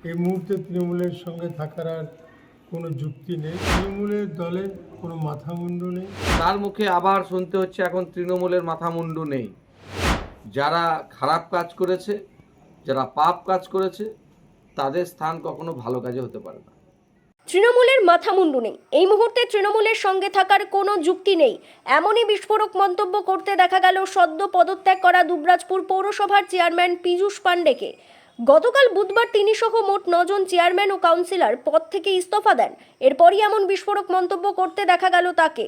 এই মুহূর্তে তৃণমূলের সঙ্গে থাকার আর কোনো যুক্তি নেই। তৃণমূলের দলে কোনো মাথামুন্ডু নেই। তার মুখে আবার শুনতে হচ্ছে এখন তৃণমূলের মাথামুন্ডু নেই। যারা খারাপ কাজ করেছে, যারা পাপ কাজ করেছে, তাদের স্থান কখনো ভালো কাজে হতে পারে না। তৃণমূলের মাথামুন্ডু নেই, এই মুহূর্তে তৃণমূলের সঙ্গে থাকার কোনো যুক্তি নেই, এমনই বিস্ফোরক মন্তব্য করতে দেখা গেল সদ্য পদত্যাগ করা দুবরাজপুর পৌরসভার চেয়ারম্যান পীযূষ পাণ্ডেকে। গতকাল বুধবার তিনি সহ মোট 9 জন চেয়ারম্যান ও কাউন্সিলর পদ থেকে ইস্তফা দেন। এরপরই এমন বিস্ফোরক মন্তব্য করতে দেখা গেল তাকে।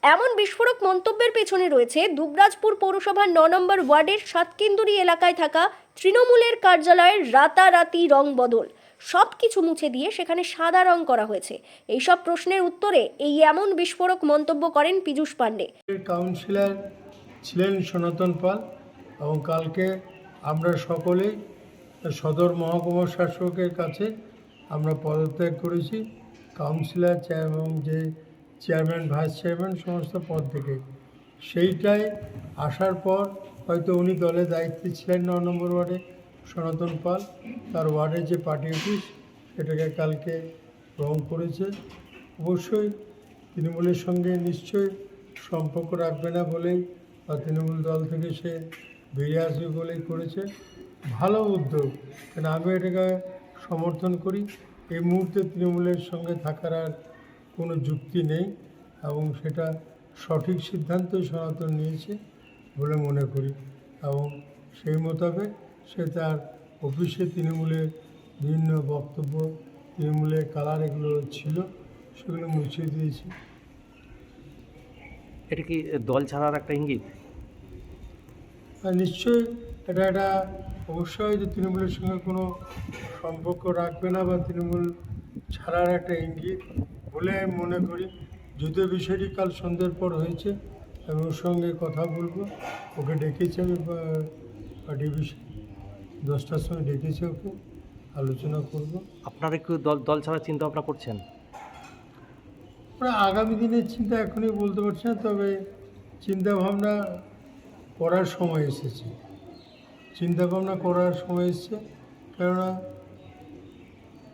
এমন বিস্ফোরক মন্তব্যের পেছনে রয়েছে দুবরাজপুর পৌরসভার 9 নম্বর ওয়ার্ডের সাতকেন্দুরি এলাকায় থাকা তৃণমূলের কার্যালয়ের রাতারাতি রং বদল। সবকিছু মুছে দিয়ে সেখানে সাদা রং করা হয়েছে। এইসব প্রশ্নের উত্তরে এই এমন বিস্ফোরক মন্তব্য করেন পীযূষ পাণ্ডে। কাউন্সিলর ছিলেন সনাতন পাল এবং কালকে আমরা সকলেই সদর মহকুমা শাসকের কাছে আমরা পদত্যাগ করেছি কাউন্সিলর এবং যে চেয়ারম্যান ভাইস চেয়ারম্যান সমস্ত পদ থেকে। সেইটাই আসার পর হয়তো উনি দলে দায়িত্বে ছিলেন 9 নম্বর ওয়ার্ডে সনাতন পাল, তার ওয়ার্ডের যে পার্টি অফিস সেটাকে কালকে রং করেছে। অবশ্যই তৃণমূলের সঙ্গে নিশ্চয়ই সম্পর্ক রাখবে না বলেই বা তৃণমূল দল থেকে সে বেরিয়ে আসবে বলেই করেছে। ভালো উদ্যোগ, কেন আমি এটাকে সমর্থন করি। এই মুহূর্তে তৃণমূলের সঙ্গে থাকার আর কোনো যুক্তি নেই এবং সেটা সঠিক সিদ্ধান্তই সনাতন নিয়েছে বলে মনে করি এবং সেই মোতাবেক সে তার অফিসে তৃণমূলের বিভিন্ন বক্তব্য, তৃণমূলের কালার এগুলো ছিল সেগুলো মুছে দিয়েছি। এটা কি দল ছাড়ার একটা ইঙ্গিত? আর নিশ্চয়ই এটা অবশ্যই যে তৃণমূলের সঙ্গে কোনো সম্পর্ক রাখবে না বা তৃণমূল ছাড়ার একটা ইঙ্গিত বলে আমি মনে করি। যদিও বিষয়টি কাল সন্ধ্যের পর হয়েছে, আমি ওর সঙ্গে কথা বলবো। ওকে ডেকেছি আমি পার্টি অফিসে 10টার সময় ডেকেছি, ওকে আলোচনা করব। আপনারা কি দল ছাড়ার চিন্তা ভাবনা করছেন? আমরা আগামী দিনের চিন্তা এখনই বলতে পারছি না, তবে চিন্তাভাবনা করার সময় এসেছে। চিন্তাভাবনা করার সময় এসেছে, কেননা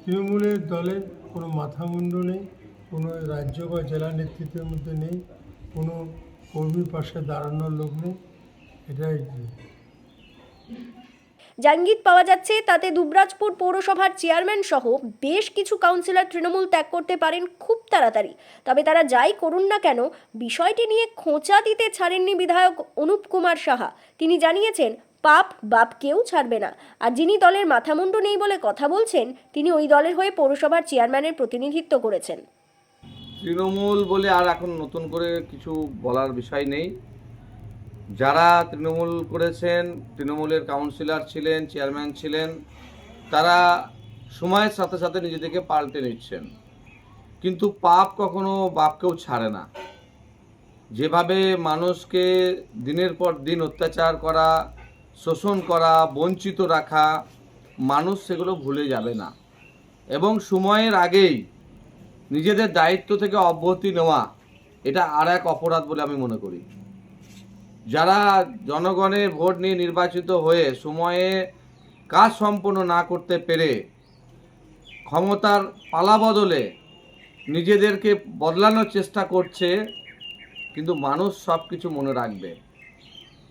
তৃণমূলের দলের কোনো মাথামুন্ডু নেই, কোনো রাজ্য বা জেলা নেতৃত্বের মধ্যে নেই, কোনো কর্মীর পাশে দাঁড়ানোর লোক নেই। এটাই যা ইঙ্গিত পাওয়া যাচ্ছে তাতে দুবরাজপুর পৌরসভার চেয়ারম্যান সহ বেশ কিছু কাউন্সিলর তৃণমূল ত্যাগ করতে পারেন খুব তাড়াতাড়ি। তবে তারা যাই করুন না কেন, বিষয়টি নিয়ে খোঁচা দিতে ছাড়েননি বিধায়ক অনুপ কুমার সাহা। তিনি জানিয়েছেন, পাপ বাপকেও ছাড়বে না। আর যিনি দলের মাথামুন্ডু নেই বলে কথা বলছেন, তিনি ওই দলের হয়ে পৌরসভার চেয়ারম্যানের প্রতিনিধিত্ব করেছেন। তৃণমূল বলে আর এখন নতুন করে কিছু বলার বিষয় নেই। যারা তৃণমূল করেছেন, তৃণমূলের কাউন্সিলর ছিলেন, চেয়ারম্যান ছিলেন, তারা সময়ের সাথে সাথে নিজেদেরকে পাল্টে নিচ্ছেন। কিন্তু পাপ কখনো বাপকেও ছাড়ে না। যেভাবে মানুষকে দিনের পর দিন অত্যাচার করা, শোষণ করা, বঞ্চিত রাখা, মানুষ সেগুলো ভুলে যাবে না। এবং সময়ের আগেই নিজেদের দায়িত্ব থেকে অব্যাহতি নেওয়া, এটা আর এক অপরাধ বলে আমি মনে করি। যারা জনগণের ভোট নিয়ে নির্বাচিত হয়ে সময়ে কাজ সম্পন্ন না করতে পেরে ক্ষমতার পালা বদলে নিজেদেরকে বদলানোর চেষ্টা করছে, কিন্তু মানুষ সব কিছু মনে রাখবে।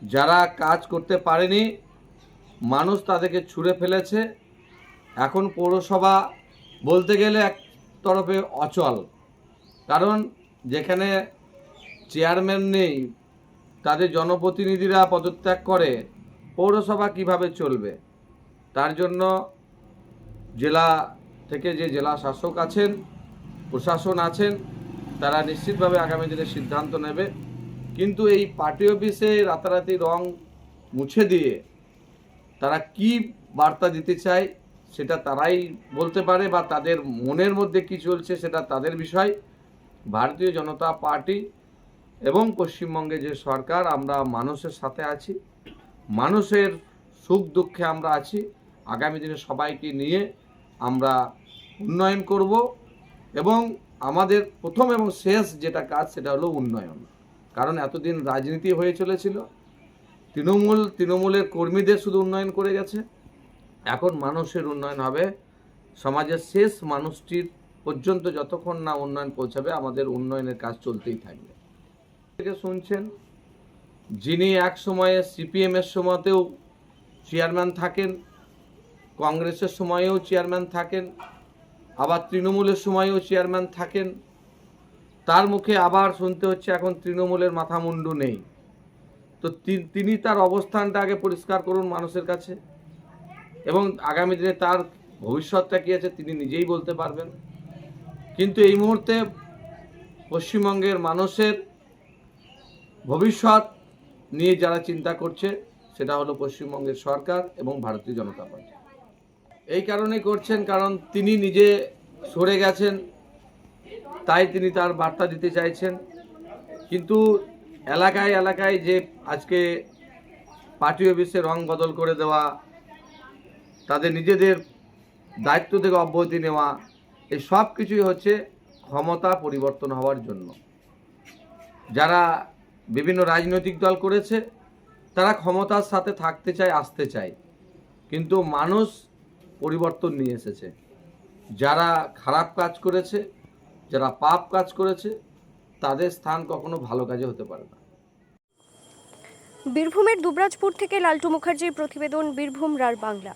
যারা কাজ করতে পারেনি, মানুষ তাদেরকে ছুঁড়ে ফেলেছে। এখন পৌরসভা বলতে গেলে এক তরফে অচল, কারণ যেখানে চেয়ারম্যান নেই, তাদের জনপ্রতিনিধিরা পদত্যাগ করে, পৌরসভা কিভাবে চলবে? তার জন্য জেলা থেকে যে জেলা শাসক আছেন, প্রশাসন আছেন, তারা নিশ্চিতভাবে আগামী দিনে সিদ্ধান্ত নেবে। কিন্তু এই পার্টি অফিসে রাতারাতি রং মুছে দিয়ে তারা কি বার্তা দিতে চায় সেটা তারাই বলতে পারে, বা তাদের মনের মধ্যে কি চলছে সেটা তাদের বিষয়। ভারতীয় জনতা পার্টি এবং পশ্চিমবঙ্গে যে সরকার, আমরা মানুষের সাথে আছি, মানুষের সুখ দুঃখে আমরা আছি। আগামী দিনে সবাইকে নিয়ে আমরা উন্নয়ন করব এবং আমাদের প্রথম এবং শেষ যেটা কাজ সেটা হলো উন্নয়ন। কারণ এতদিন রাজনীতি হয়ে চলেছিল, তৃণমূলের কর্মীদের শুধু উন্নয়ন করে গেছে। এখন মানুষের উন্নয়ন হবে, সমাজের শেষ মানুষটির পর্যন্ত যতক্ষণ না উন্নয়ন পৌঁছাবে আমাদের উন্নয়নের কাজ চলতেই থাকবে। থেকে শুনছেন যিনি এক সময়ে সিপিএমের সময়তেও চেয়ারম্যান থাকেন, কংগ্রেসের সময়েও চেয়ারম্যান থাকেন, আবার তৃণমূলের সময়েও চেয়ারম্যান থাকেন, তার মুখে আবার শুনতে হচ্ছে এখন তৃণমূলের মাথামুন্ডু নেই। তো তিনি তার অবস্থানটা আগে পরিষ্কার করুন মানুষের কাছে, এবং আগামী দিনে তার ভবিষ্যৎটা কী আছে তিনি নিজেই বলতে পারবেন। কিন্তু এই মুহূর্তে পশ্চিমবঙ্গের মানুষের ভবিষ্যৎ নিয়ে যারা চিন্তা করছে সেটা হলো পশ্চিমবঙ্গের সরকার এবং ভারতীয় জনতা পার্টি। এই কারণেই করছেন কারণ তিনি নিজে সরে গেছেন, তাই তিনি তার বার্তা দিতে চাইছেন। কিন্তু এলাকায় এলাকায় যে আজকে পার্টি অফিসে রং বদল করে দেওয়া, তাদের নিজেদের দায়িত্ব থেকে অব্যাহতি নেওয়া, এই সব কিছুই হচ্ছে ক্ষমতা পরিবর্তন হওয়ার জন্য। যারা বিভিন্ন রাজনৈতিক দল করেছে তারা ক্ষমতার সাথে থাকতে চায়, আসতে চায়, কিন্তু মানুষ পরিবর্তন নিয়ে এসেছে। যারা খারাপ কাজ করেছে, যারা পাপ কাজ করেছে, তাদের স্থান কখনো ভালো কাজে হতে পারে না। বীরভূমের দুবরাজপুর থেকে লালটু মুখার্জির প্রতিবেদন, বীরভূম রার বাংলা।